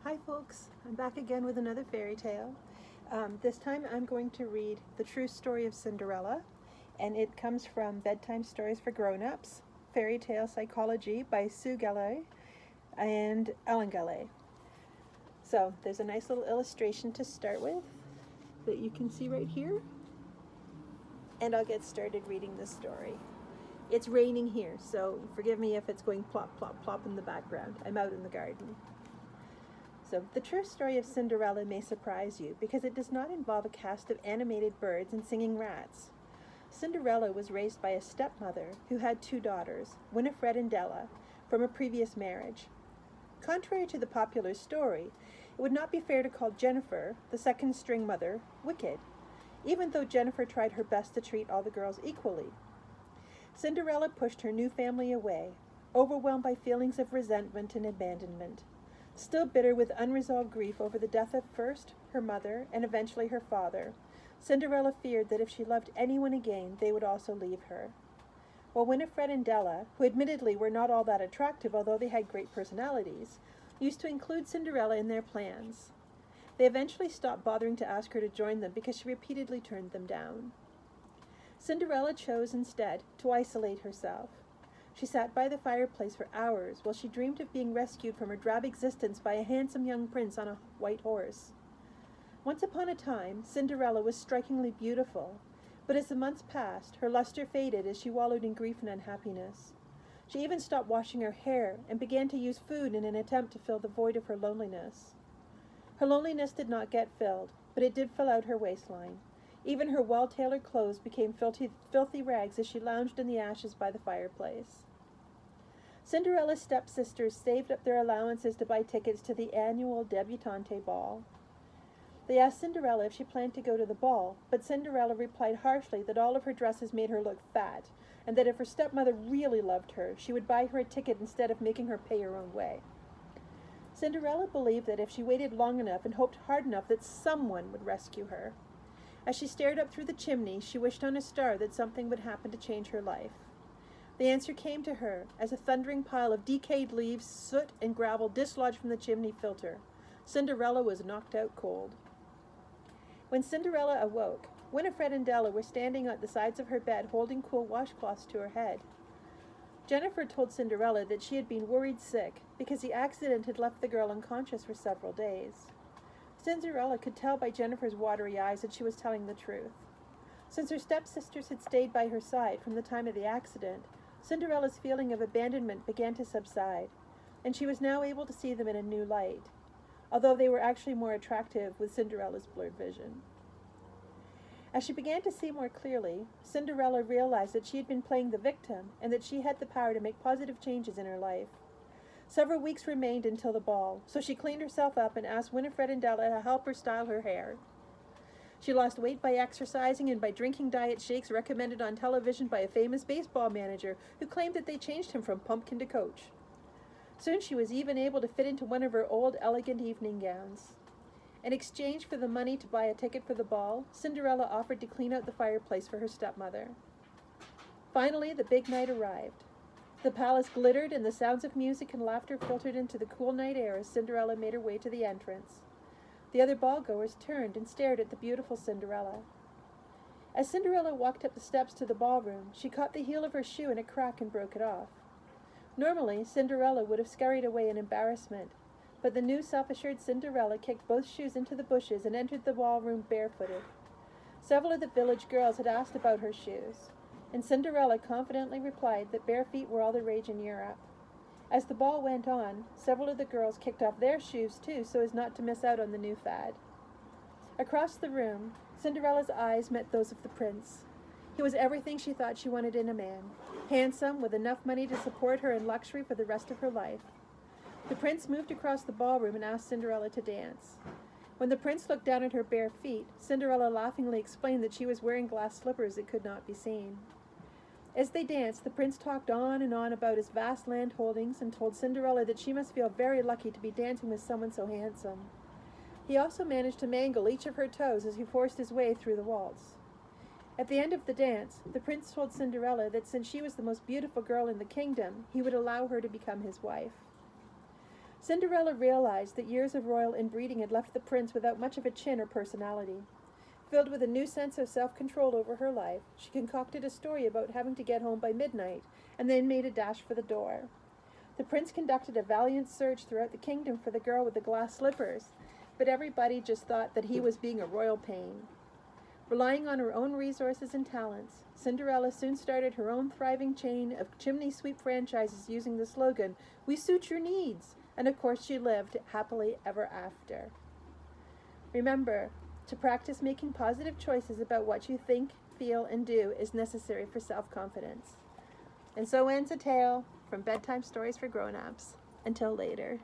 Hi folks, I'm back again with another fairy tale. This time I'm going to read The True Story of Cinderella, and it comes from Bedtime Stories for Grown-Ups, Fairy Tale Psychology by Sue Galley and Ellen Galley. So there's a nice little illustration to start with that you can see right here, and I'll get started reading the story. It's raining here, so forgive me if it's going plop, plop, plop in the background. I'm out in the garden. So, the true story of Cinderella may surprise you because it does not involve a cast of animated birds and singing rats. Cinderella was raised by a stepmother who had two daughters, Winifred and Della, from a previous marriage. Contrary to the popular story, it would not be fair to call Jennifer, the second string mother, wicked, even though Jennifer tried her best to treat all the girls equally. Cinderella pushed her new family away, overwhelmed by feelings of resentment and abandonment. Still bitter with unresolved grief over the death of first her mother and eventually her father, Cinderella feared that if she loved anyone again, they would also leave her. While Winifred and Della, who admittedly were not all that attractive although they had great personalities, used to include Cinderella in their plans. They eventually stopped bothering to ask her to join them because she repeatedly turned them down. Cinderella chose instead to isolate herself. She sat by the fireplace for hours while she dreamed of being rescued from her drab existence by a handsome young prince on a white horse. Once upon a time, Cinderella was strikingly beautiful, but as the months passed, her luster faded as she wallowed in grief and unhappiness. She even stopped washing her hair and began to use food in an attempt to fill the void of her loneliness. Her loneliness did not get filled, but it did fill out her waistline. Even her well-tailored clothes became filthy rags as she lounged in the ashes by the fireplace. Cinderella's stepsisters saved up their allowances to buy tickets to the annual debutante ball. They asked Cinderella if she planned to go to the ball, but Cinderella replied harshly that all of her dresses made her look fat, and that if her stepmother really loved her, she would buy her a ticket instead of making her pay her own way. Cinderella believed that if she waited long enough and hoped hard enough that someone would rescue her. As she stared up through the chimney, she wished on a star that something would happen to change her life. The answer came to her as a thundering pile of decayed leaves, soot, and gravel dislodged from the chimney filter. Cinderella was knocked out cold. When Cinderella awoke, Winifred and Della were standing at the sides of her bed holding cool washcloths to her head. Jennifer told Cinderella that she had been worried sick because the accident had left the girl unconscious for several days. Cinderella could tell by Jennifer's watery eyes that she was telling the truth. Since her stepsisters had stayed by her side from the time of the accident, Cinderella's feeling of abandonment began to subside, and she was now able to see them in a new light, although they were actually more attractive with Cinderella's blurred vision. As she began to see more clearly, Cinderella realized that she had been playing the victim and that she had the power to make positive changes in her life. Several weeks remained until the ball, so she cleaned herself up and asked Winifred and Della to help her style her hair. She lost weight by exercising and by drinking diet shakes recommended on television by a famous baseball manager who claimed that they changed him from pumpkin to coach. Soon she was even able to fit into one of her old elegant evening gowns. In exchange for the money to buy a ticket for the ball, Cinderella offered to clean out the fireplace for her stepmother. Finally, the big night arrived. The palace glittered and the sounds of music and laughter filtered into the cool night air as Cinderella made her way to the entrance. The other ball-goers turned and stared at the beautiful Cinderella. As Cinderella walked up the steps to the ballroom, she caught the heel of her shoe in a crack and broke it off. Normally, Cinderella would have scurried away in embarrassment, but the new self-assured Cinderella kicked both shoes into the bushes and entered the ballroom barefooted. Several of the village girls had asked about her shoes, and Cinderella confidently replied that bare feet were all the rage in Europe. As the ball went on, several of the girls kicked off their shoes too so as not to miss out on the new fad. Across the room, Cinderella's eyes met those of the prince. He was everything she thought she wanted in a man, handsome, with enough money to support her in luxury for the rest of her life. The prince moved across the ballroom and asked Cinderella to dance. When the prince looked down at her bare feet, Cinderella laughingly explained that she was wearing glass slippers that could not be seen. As they danced, the prince talked on and on about his vast land holdings and told Cinderella that she must feel very lucky to be dancing with someone so handsome. He also managed to mangle each of her toes as he forced his way through the waltz. At the end of the dance, the prince told Cinderella that since she was the most beautiful girl in the kingdom, he would allow her to become his wife. Cinderella realized that years of royal inbreeding had left the prince without much of a chin or personality. Filled with a new sense of self-control over her life, she concocted a story about having to get home by midnight, and then made a dash for the door. The prince conducted a valiant search throughout the kingdom for the girl with the glass slippers, but everybody just thought that he was being a royal pain. Relying on her own resources and talents, Cinderella soon started her own thriving chain of chimney sweep franchises using the slogan, "We suit your needs," and of course she lived happily ever after. Remember, to practice making positive choices about what you think, feel, and do is necessary for self-confidence. And so ends a tale from Bedtime Stories for Grown-Ups. Until later.